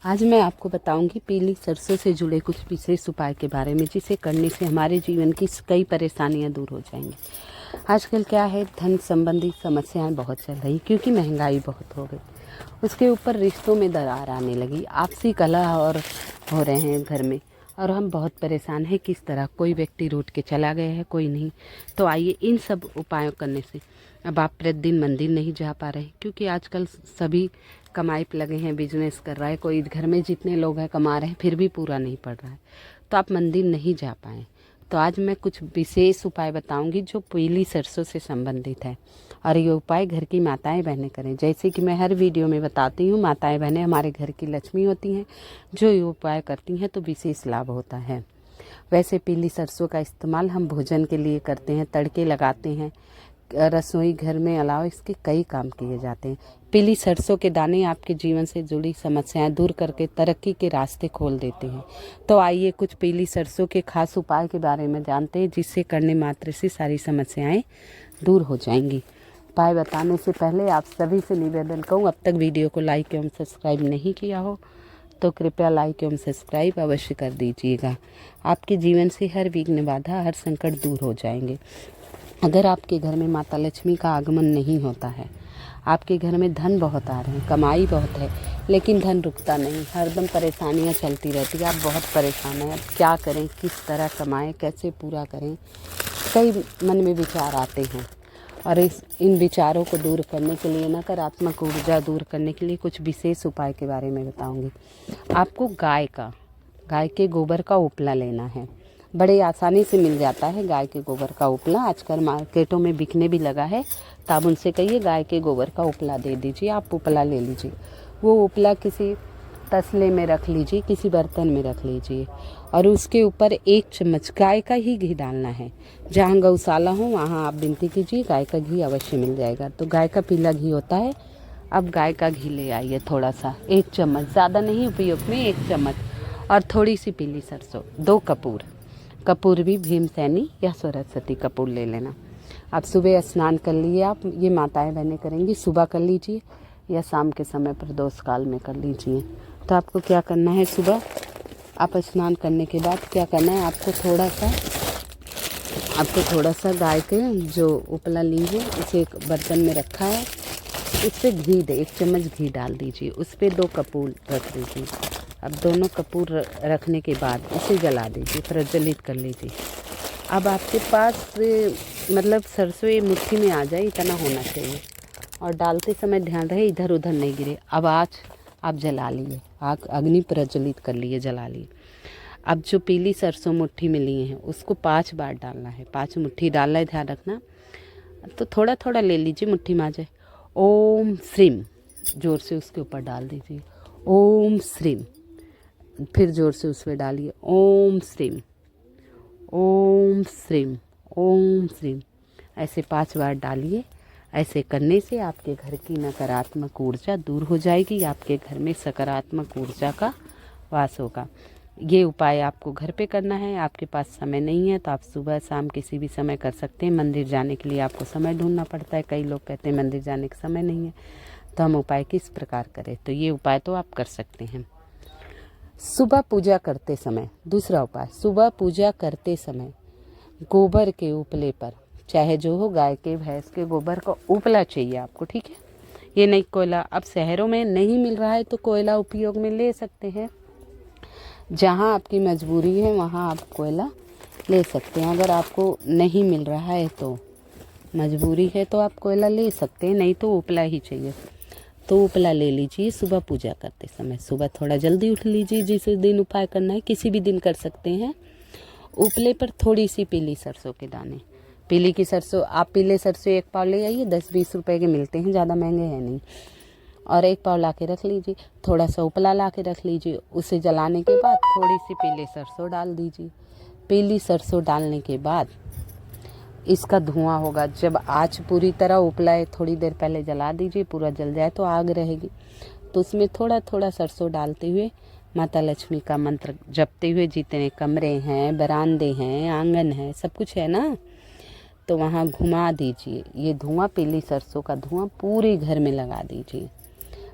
आज मैं आपको बताऊंगी पीली सरसों से जुड़े कुछ विशेष उपाय के बारे में, जिसे करने से हमारे जीवन की कई परेशानियां दूर हो जाएंगी। आजकल क्या है, धन संबंधी समस्याएं बहुत चल रही क्योंकि महंगाई बहुत हो गई। उसके ऊपर रिश्तों में दरार आने लगी, आपसी कलह और हो रहे हैं घर में, और हम बहुत परेशान हैं किस तरह। कोई व्यक्ति रूठ के चला गया है, कोई नहीं। तो आइए इन सब उपायों करने से अब आप प्रतिदिन मंदिर नहीं जा पा रहे क्योंकि आजकल सभी कमाई पे लगे हैं, बिजनेस कर रहा है, कोई घर में जितने लोग हैं कमा रहे हैं फिर भी पूरा नहीं पड़ रहा है, तो आप मंदिर नहीं जा पाए। तो आज मैं कुछ विशेष उपाय बताऊंगी जो पीली सरसों से संबंधित है, और ये उपाय घर की माताएं बहनें करें। जैसे कि मैं हर वीडियो में बताती हूँ, माताएं बहनें हमारे घर की लक्ष्मी होती हैं, जो ये उपाय करती हैं तो विशेष लाभ होता है। वैसे पीली सरसों का इस्तेमाल हम भोजन के लिए करते हैं, तड़के लगाते हैं, रसोई घर में अलावा इसके कई काम किए जाते हैं। पीली सरसों के दाने आपके जीवन से जुड़ी समस्याएं दूर करके तरक्की के रास्ते खोल देते हैं। तो आइए कुछ पीली सरसों के खास उपाय के बारे में जानते हैं, जिससे करने मात्र से सारी समस्याएं दूर हो जाएंगी। उपाय बताने से पहले आप सभी से निवेदन करूँ, अब तक वीडियो को लाइक एवं सब्सक्राइब नहीं किया हो तो कृपया लाइक एवं सब्सक्राइब अवश्य कर दीजिएगा। आपके जीवन से हर विघ्न बाधा, हर संकट दूर हो जाएंगे। अगर आपके घर में माता लक्ष्मी का आगमन नहीं होता है, आपके घर में धन बहुत आ रहे हैं, कमाई बहुत है, लेकिन धन रुकता नहीं, हरदम परेशानियां चलती रहती है, आप बहुत परेशान हैं, अब क्या करें, किस तरह कमाएं, कैसे पूरा करें, कई मन में विचार आते हैं। और इन विचारों को दूर करने के लिए, नकारात्मक ऊर्जा दूर करने के लिए कुछ विशेष उपाय के बारे में बताऊंगी। आपको गाय के गोबर का उपला लेना है। बड़े आसानी से मिल जाता है गाय के गोबर का उपला, आजकल मार्केटों में बिकने भी लगा है। तो आप उनसे कहिए गाय के गोबर का उपला दे दीजिए, आप उपला ले लीजिए। वो उपला किसी तसले में रख लीजिए, किसी बर्तन में रख लीजिए, और उसके ऊपर 1 चम्मच गाय का ही घी डालना है। जहाँ गौशाला हो वहाँ आप विनती कीजिए, गाय का घी अवश्य मिल जाएगा। तो गाय का पीला घी होता है, अब गाय का घी ले आइए थोड़ा सा, 1 चम्मच, ज़्यादा नहीं उपयोग में, 1 चम्मच, और थोड़ी सी पीली सरसों, 2 कपूर भी भीमसेनी या सरस्वती कपूर ले लेना। आप सुबह स्नान कर लिए, आप ये माताएं बहनें करेंगी, सुबह कर लीजिए या शाम के समय प्रदोष काल में कर लीजिए। तो आपको क्या करना है, सुबह आप स्नान करने के बाद क्या करना है, आपको थोड़ा सा गाय के जो उपला ली है उसे एक बर्तन में रखा है, उस पर घी 1 चम्मच घी डाल दीजिए, उस पर 2 कपूर रख दीजिए। अब दोनों कपूर रखने के बाद इसे जला दीजिए, प्रज्वलित कर लीजिए। अब आपके पास मतलब सरसों ये मुट्ठी में आ जाए, इतना होना चाहिए, और डालते समय ध्यान रहे इधर उधर नहीं गिरे। अब आज आप जला लिए, आग अग्नि प्रज्वलित कर लिए, जला लिए। अब जो पीली सरसों मुट्ठी में लिए हैं उसको 5 बार डालना है, 5 मुट्ठी डालना है, ध्यान रखना। तो थोड़ा थोड़ा ले लीजिए, मुट्ठी में आ जाए। ओम श्रीम जोर से उसके ऊपर डाल दीजिए, ओम श्रीम, फिर जोर से उस पर डालिए, ओम श्रीम, ओम श्रीम, ओम श्रीम, ऐसे 5 बार डालिए। ऐसे करने से आपके घर की नकारात्मक ऊर्जा दूर हो जाएगी, आपके घर में सकारात्मक ऊर्जा का वास होगा। ये उपाय आपको घर पे करना है, आपके पास समय नहीं है तो आप सुबह शाम किसी भी समय कर सकते हैं। मंदिर जाने के लिए आपको समय ढूंढना पड़ता है, कई लोग कहते हैं मंदिर जाने का समय नहीं है, तो हम उपाय किस प्रकार करें, तो ये उपाय तो आप कर सकते हैं। सुबह पूजा करते समय, दूसरा उपाय, सुबह पूजा करते समय गोबर के उपले पर, चाहे जो हो, गाय के भैंस के गोबर का उपला चाहिए आपको, ठीक है, ये नहीं कोयला। अब शहरों में नहीं मिल रहा है तो कोयला उपयोग में ले सकते हैं, जहाँ आपकी मजबूरी है वहाँ आप कोयला ले सकते हैं। अगर आपको नहीं मिल रहा है तो मजबूरी है तो आप कोयला ले सकते हैं, नहीं तो उपला ही चाहिए, तो उपला ले लीजिए। सुबह पूजा करते समय सुबह थोड़ा जल्दी उठ लीजिए, जिस दिन उपाय करना है, किसी भी दिन कर सकते हैं। उपले पर थोड़ी सी पीली सरसों के दाने, पीली की सरसों, आप पीले सरसों 1 पाव ले आइए, 10-20 रुपए के मिलते हैं, ज़्यादा महंगे हैं नहीं, और 1 पाव ला के रख लीजिए। थोड़ा सा उपला ला के रख लीजिए, उसे जलाने के बाद थोड़ी सी पीली सरसों डाल दीजिए। पीली सरसों डालने के बाद इसका धुआं होगा, जब आँच पूरी तरह उपलाए, थोड़ी देर पहले जला दीजिए, पूरा जल जाए तो आग रहेगी, तो उसमें थोड़ा थोड़ा सरसों डालते हुए माता लक्ष्मी का मंत्र जपते हुए, जितने कमरे हैं, बरामदे हैं, आंगन है, सब कुछ है ना, तो वहाँ घुमा दीजिए। ये धुआं, पीली सरसों का धुआं पूरे घर में लगा दीजिए।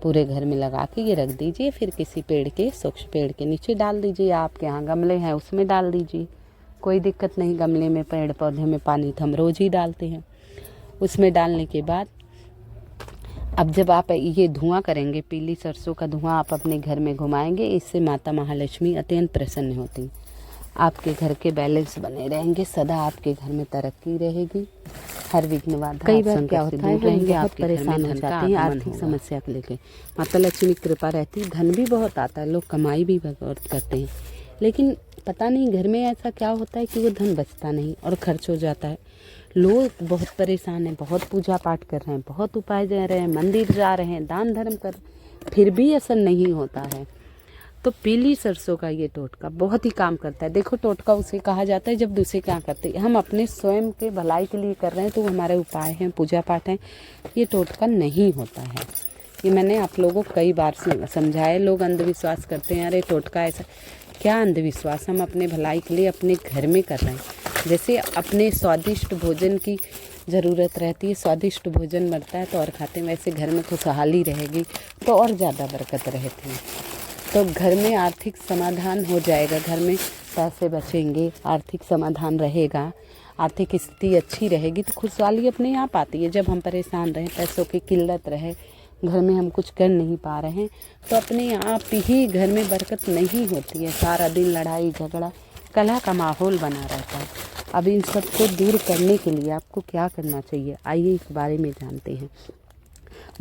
पूरे घर में लगा के ये रख दीजिए। फिर किसी पेड़ के, स्वच्छ पेड़ के नीचे डाल दीजिए। आपके यहाँ गमले हैं उसमें डाल दीजिए, कोई दिक्कत नहीं। गमले में, पेड़ पौधे में पानी तो हम रोज़ ही डालते हैं। उसमें डालने के बाद अब जब आप ये धुआं करेंगे, पीली सरसों का धुआं आप अपने घर में घुमाएंगे, इससे माता महालक्ष्मी अत्यंत प्रसन्न होती हैं। आपके घर के बैलेंस बने रहेंगे, सदा आपके घर में तरक्की रहेगी, हर विघ्न बाधा। कई बार क्या होता है, हम बहुत परेशान हो जाते हैं आर्थिक समस्या को लेके। माता लक्ष्मी की कृपा रहती है, धन भी बहुत आता है, लोग कमाई भी बहुत करते हैं, लेकिन पता नहीं घर में ऐसा क्या होता है कि वो धन बचता नहीं और खर्च हो जाता है। लोग बहुत परेशान हैं, बहुत पूजा पाठ कर रहे हैं, बहुत उपाय जा रहे हैं, मंदिर जा रहे हैं, दान धर्म कर, फिर भी असर नहीं होता है। तो पीली सरसों का ये टोटका बहुत ही काम करता है। देखो, टोटका उसे कहा जाता है जब दूसरे क्या करते हैं, हम अपने स्वयं के भलाई के लिए कर रहे हैं, तो हमारे उपाय हैं, पूजा पाठ हैं, ये टोटका नहीं होता है। ये मैंने आप लोगों को कई बार समझाया। लोग अंधविश्वास करते हैं, अरे टोटका ऐसा क्या अंधविश्वास, हम अपने भलाई के लिए अपने घर में कर रहे हैं। जैसे अपने स्वादिष्ट भोजन की ज़रूरत रहती है, स्वादिष्ट भोजन बनता है तो और खाते हैं, वैसे घर में खुशहाली रहेगी तो और ज़्यादा बरकत रहती है। तो घर में आर्थिक समाधान हो जाएगा, घर में पैसे बचेंगे, आर्थिक समाधान रहेगा, आर्थिक स्थिति अच्छी रहेगी तो खुशहाली अपने आप आती है। जब हम परेशान रहें, पैसों की किल्लत रहे, घर में हम कुछ कर नहीं पा रहे हैं, तो अपने आप ही घर में बरकत नहीं होती है। सारा दिन लड़ाई झगड़ा, कलह का माहौल बना रहता है। अब इन सब को दूर करने के लिए आपको क्या करना चाहिए, आइए इस बारे में जानते हैं।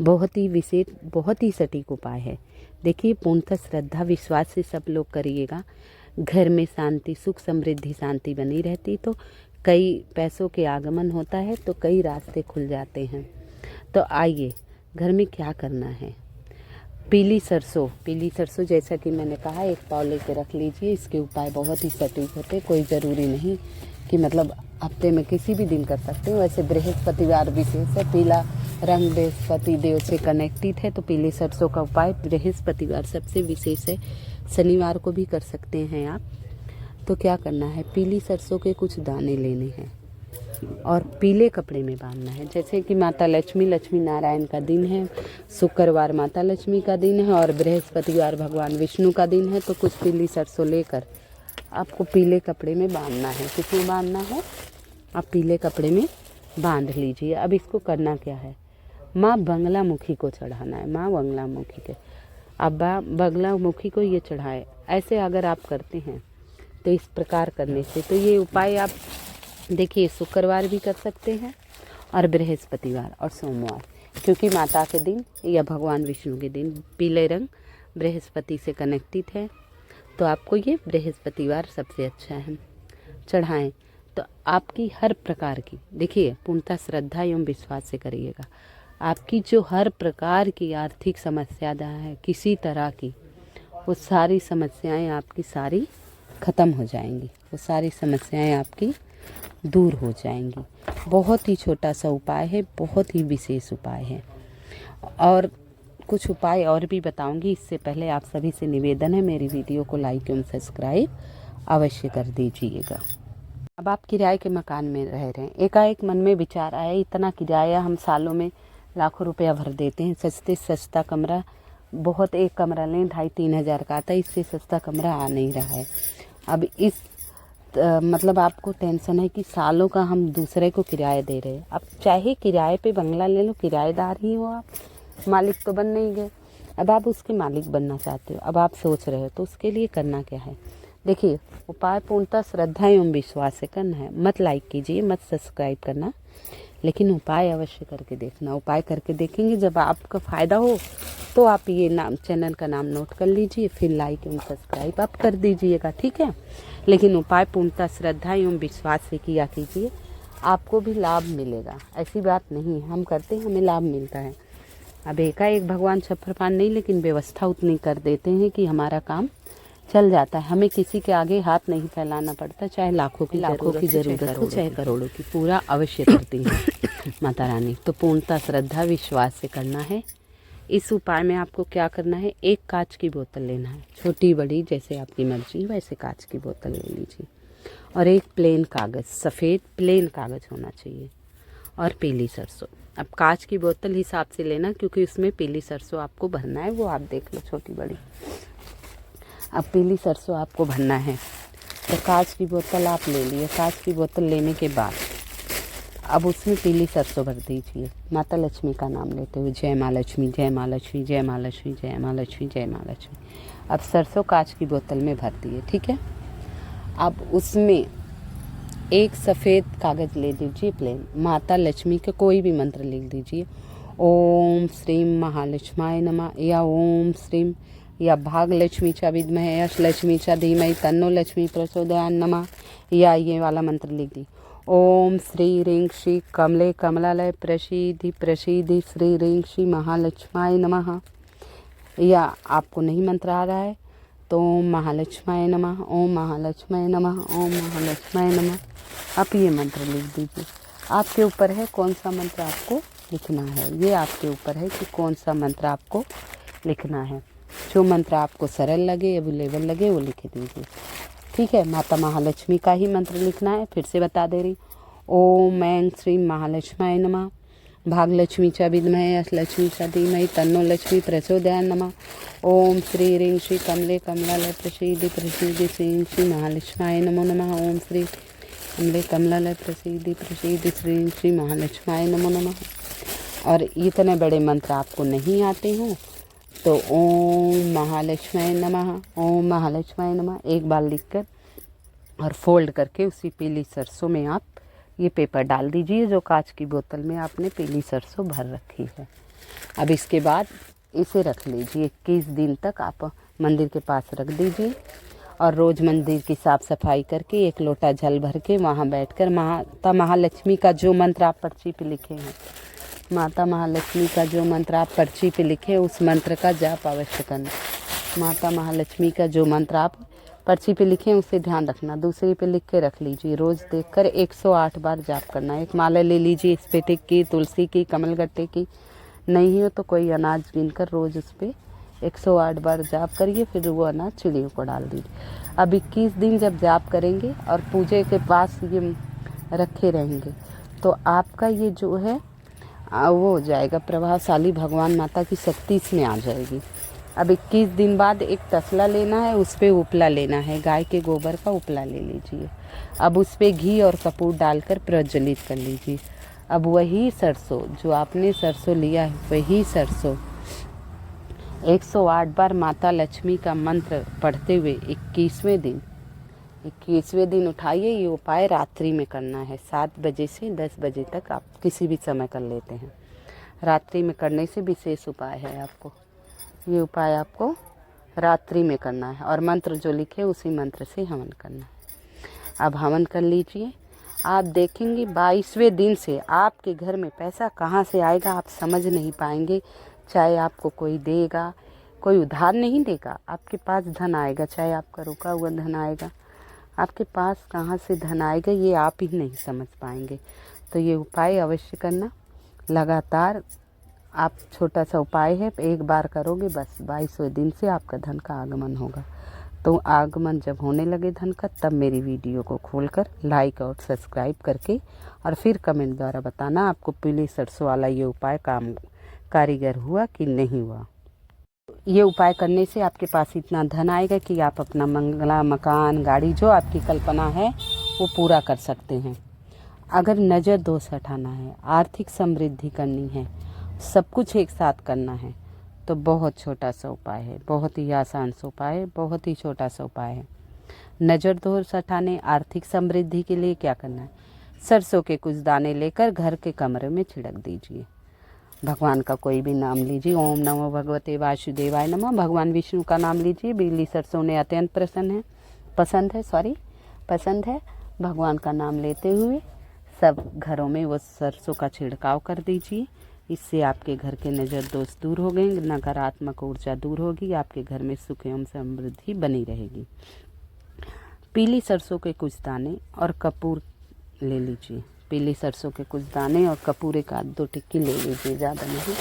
बहुत ही विशेष, बहुत ही सटीक उपाय है। देखिए, पूर्णतः श्रद्धा विश्वास से सब लोग करिएगा। घर में शांति, सुख, समृद्धि, शांति बनी रहती, तो कई पैसों के आगमन होता है, तो कई रास्ते खुल जाते हैं। तो आइए, घर में क्या करना है। पीली सरसों जैसा कि मैंने कहा, एक पाव लेके रख लीजिए। इसके उपाय बहुत ही सटीक होते, कोई ज़रूरी नहीं कि मतलब हफ्ते में किसी भी दिन कर सकते हो। वैसे बृहस्पतिवार विशेष है, पीला रंग बृहस्पति देव से कनेक्टेड है, तो पीली सरसों का उपाय बृहस्पतिवार सबसे विशेष है। शनिवार को भी कर सकते हैं आप। तो क्या करना है, पीली सरसों के कुछ दाने लेने हैं और पीले कपड़े में बांधना है। जैसे कि माता लक्ष्मी नारायण का दिन है, शुक्रवार माता लक्ष्मी का दिन है और बृहस्पतिवार भगवान विष्णु का दिन है, तो कुछ पीली सरसों लेकर आपको पीले कपड़े में बांधना है। किसमें बांधना है, आप पीले कपड़े में बांध लीजिए। अब इसको करना क्या है, माँ बंगलामुखी को चढ़ाना है। माँ बंगलामुखी के, अब बंगलामुखी को ये चढ़ाए। ऐसे अगर आप करते हैं तो इस प्रकार करने से, तो ये उपाय आप देखिए शुक्रवार भी कर सकते हैं और बृहस्पतिवार और सोमवार, क्योंकि माता के दिन या भगवान विष्णु के दिन पीले रंग बृहस्पति से कनेक्टेड है, तो आपको ये बृहस्पतिवार सबसे अच्छा है चढ़ाएं। तो आपकी हर प्रकार की, देखिए पूर्णतः श्रद्धा एवं विश्वास से करिएगा, आपकी जो हर प्रकार की आर्थिक समस्या है किसी तरह की, वो सारी समस्याएं आपकी सारी ख़त्म हो जाएंगी, वो सारी समस्याएं आपकी दूर हो जाएंगी। बहुत ही छोटा सा उपाय है, बहुत ही विशेष उपाय है। और कुछ उपाय और भी बताऊंगी, इससे पहले आप सभी से निवेदन है, मेरी वीडियो को लाइक एवं सब्सक्राइब अवश्य कर दीजिएगा। अब आप किराए के मकान में रह रहे हैं, एकाएक मन में विचार आया, इतना किराया हम सालों में लाखों रुपया भर देते हैं, सस्ते सस्ता कमरा, बहुत एक कमरा लें 2,500-3 हज़ार का आता है, इससे सस्ता कमरा आ नहीं रहा है। अब इस मतलब आपको टेंशन है कि सालों का हम दूसरे को किराया दे रहे हैं। अब चाहे किराए पे बंगला ले लो, किराएदार ही हो आप, मालिक तो बन नहीं गए, अब आप उसके मालिक बनना चाहते हो, अब आप सोच रहे हो, तो उसके लिए करना क्या है। देखिए, उपाय पूर्णतः श्रद्धा एवं विश्वास से करना है। मत लाइक कीजिए, मत सब्सक्राइब करना, लेकिन उपाय अवश्य करके देखना। उपाय करके देखेंगे, जब आपका फ़ायदा हो तो आप ये नाम, चैनल का नाम नोट कर लीजिए, फिर लाइक एवं सब्सक्राइब आप कर दीजिएगा, ठीक है। लेकिन उपाय पूर्णतः श्रद्धा एवं विश्वास से किया कीजिए, आपको भी लाभ मिलेगा। ऐसी बात नहीं, हम करते हैं हमें लाभ मिलता है। अब एकाएक भगवान छप्परपान नहीं, लेकिन व्यवस्था उतनी कर देते हैं कि हमारा काम चल जाता है। हमें किसी के आगे हाथ नहीं फैलाना पड़ता, चाहे लाखों की ज़रूरत हो, चाहे करोड़ों की, पूरा अवश्य करती है माता रानी। तो पूर्णतः श्रद्धा विश्वास से करना है। इस उपाय में आपको क्या करना है, एक कांच की बोतल लेना है, छोटी बड़ी जैसे आपकी मर्जी, वैसे कांच की बोतल ले लीजिए, और एक प्लेन कागज़, सफ़ेद प्लेन कागज़ होना चाहिए, और पीली सरसों, अब कांच की बोतल हिसाब से लेना, क्योंकि उसमें पीली सरसों आपको भरना है, वो आप देख लो छोटी बड़ी। अब पीली सरसों आपको भरना है तो कांच की बोतल आप ले लिए। कांच की बोतल लेने के बाद अब उसमें पीली सरसों भर दीजिए, माता लक्ष्मी का नाम लेते हुए, जय माँ लक्ष्मी, जय माँ लक्ष्मी, जय माँ लक्ष्मी, जय माँ लक्ष्मी, जय माँ लक्ष्मी। अब सरसों कांच की बोतल में भर दिए, ठीक है। अब उसमें एक सफ़ेद कागज़ ले लीजिए प्लेन, माता लक्ष्मी के कोई भी मंत्र लिख दीजिए, ओम श्रीम महालक्ष्माय नमः, या ओम श्रीम, या भाग लक्ष्मी च विद्महे यश लक्ष्मी च धीमहि तन्नो लक्ष्मी प्रचोदयात् नमः, या ये वाला मंत्र लिख दी, ओम श्री ह्रीं श्री कमले कमलालय प्रसीदि प्रसीदि श्री ह्रीं श्री महालक्ष्माय नमः। या आपको नहीं मंत्र आ रहा है तो ओम महालक्ष्माय नमः, ओम महालक्ष्माय नमः, ओम महालक्ष्माय नमः, आप ये मंत्र लिख दीजिए। आपके ऊपर है कौन सा मंत्र आपको लिखना है, ये आपके ऊपर है कि कौन सा मंत्र आपको लिखना है। जो मंत्र आपको सरल लगे, अवेलेबल लगे, वो लिख दीजिए, ठीक है। माता महालक्ष्मी का ही मंत्र लिखना है, फिर से बता दे रही, ओम ऐं श्री महालक्ष्माय नमः, भाग लक्ष्मी च विद्महे यश लक्ष्मी च धीमहि तन्नो लक्ष्मी प्रचोदयात् नमः, ओम श्री ह्रीं श्री कमले कमलालय प्रसीदि प्रसीदि श्री श्री महालक्ष्माय नमो नमः, ओम श्री कमले कमलालय प्रसीदि प्रसीदि श्री श्री महालक्ष्माय नमो नमः। और इतने बड़े मंत्र आपको नहीं आते हों तो ओम महालक्ष्माय नमः, ओम महालक्ष्माय नमः एक बार लिखकर और फोल्ड करके उसी पीली सरसों में आप ये पेपर डाल दीजिए जो कांच की बोतल में आपने पीली सरसों भर रखी है। अब इसके बाद इसे रख लीजिए, 21 दिन तक आप मंदिर के पास रख दीजिए और रोज़ मंदिर की साफ़ सफाई करके एक लोटा जल भर के वहाँ बैठकर माता महालक्ष्मी का जो मंत्र आप पर्ची पे लिखे हैं, माता महालक्ष्मी का जो मंत्र आप पर्ची पे लिखे उस मंत्र का जाप अवश्य करना। माता महालक्ष्मी का जो मंत्र आप पर्ची पे लिखें उसे ध्यान रखना, दूसरी पे लिख के रख लीजिए। रोज़ देखकर 108 बार जाप करना। एक माला ले लीजिए स्फटिक की, तुलसी की, कमलगट्टे की, नहीं हो तो कोई अनाज गिनकर रोज़ उस पर 108 बार जाप करिए, फिर वो अनाज चिड़ियों को डाल दीजिए। अब 21 दिन जब जाप करेंगे और पूजे के पास ये रखे रहेंगे तो आपका ये जो है वो हो जाएगा प्रभावशाली, भगवान माता की शक्ति इसमें आ जाएगी। अब 21 दिन बाद एक तसला लेना है, उस पर उपला लेना है, गाय के गोबर का उपला ले लीजिए। अब उस पर घी और कपूर डालकर प्रज्वलित कर लीजिए। अब वही सरसों जो आपने सरसों लिया है, वही सरसों 108 बार माता लक्ष्मी का मंत्र पढ़ते हुए 21वें दिन उठाइए। ये उपाय रात्रि में करना है, 7 बजे से 10 बजे तक आप किसी भी समय कर लेते हैं। रात्रि में करने से विशेष उपाय है, आपको ये उपाय आपको रात्रि में करना है और मंत्र जो लिखे उसी मंत्र से हवन करना है। अब हवन कर लीजिए। आप देखेंगे 22वें दिन से आपके घर में पैसा कहाँ से आएगा आप समझ नहीं पाएंगे। चाहे आपको कोई देगा, कोई उधार नहीं देगा, आपके पास धन आएगा, चाहे आपका रुका हुआ धन आएगा। आपके पास कहाँ से धन आएगा ये आप ही नहीं समझ पाएंगे। तो ये उपाय अवश्य करना। लगातार आप, छोटा सा उपाय है, एक बार करोगे बस 22वें दिन से आपका धन का आगमन होगा। तो आगमन जब होने लगे धन का, तब मेरी वीडियो को खोलकर लाइक और सब्सक्राइब करके और फिर कमेंट द्वारा बताना आपको पीली सरसों वाला ये उपाय कारीगर हुआ कि नहीं हुआ। ये उपाय करने से आपके पास इतना धन आएगा कि आप अपना बंगला, मकान, गाड़ी, जो आपकी कल्पना है वो पूरा कर सकते हैं। अगर नज़र दोष हटाना है, आर्थिक समृद्धि करनी है, सब कुछ एक साथ करना है तो बहुत छोटा सा उपाय है, बहुत ही आसान सा उपाय है, बहुत ही छोटा सा उपाय है। नज़र दोष हटाने, आर्थिक समृद्धि के लिए क्या करना है, सरसों के कुछ दाने लेकर घर के कमरे में छिड़क दीजिए। भगवान का कोई भी नाम लीजिए, ओम नमो भगवते वासुदेवाय नमः, भगवान विष्णु का नाम लीजिए। पीली सरसों ने अत्यंत पसंद है। भगवान का नाम लेते हुए सब घरों में वो सरसों का छिड़काव कर दीजिए। इससे आपके घर के नज़र दोष दूर हो गए, नकारात्मक ऊर्जा दूर होगी, आपके घर में सुख एवं समृद्धि बनी रहेगी। पीली सरसों के कुछ दाने और कपूर ले लीजिए। पीली सरसों के कुछ दाने और कपूरे का 2 टिक्की ले लीजिए, ज़्यादा नहीं,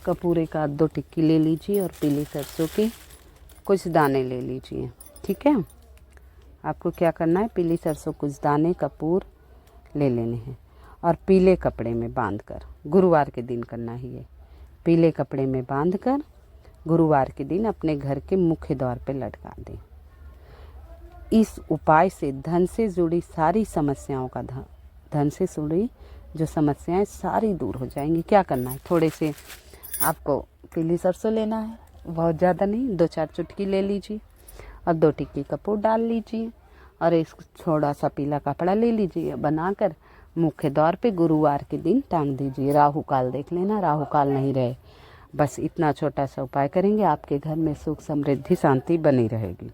कपूरे का 2 टिक्की ले लीजिए और पीली सरसों के कुछ दाने ले लीजिए। ठीक है, आपको क्या करना है, पीली सरसों कुछ दाने कपूर ले लेने हैं और पीले कपड़े में बांधकर, गुरुवार के दिन करना ही है, पीले कपड़े में बांधकर गुरुवार के दिन अपने घर के मुख्य द्वार पे लटका दें। इस उपाय से धन से जुड़ी सारी समस्याओं का धन से जुड़ी जो समस्याएं सारी दूर हो जाएंगी। क्या करना है, थोड़े से आपको पीली सरसों लेना है, बहुत ज़्यादा नहीं, 2-4 चुटकी ले लीजिए और 2 टिक्की कपूर डाल लीजिए और एक थोड़ा सा पीला कपड़ा ले लीजिए, बनाकर मुख्य द्वार पे गुरुवार के दिन टांग दीजिए। राहु काल देख लेना, राहु काल नहीं रहे। बस इतना छोटा सा उपाय करेंगे, आपके घर में सुख समृद्धि शांति बनी रहेगी।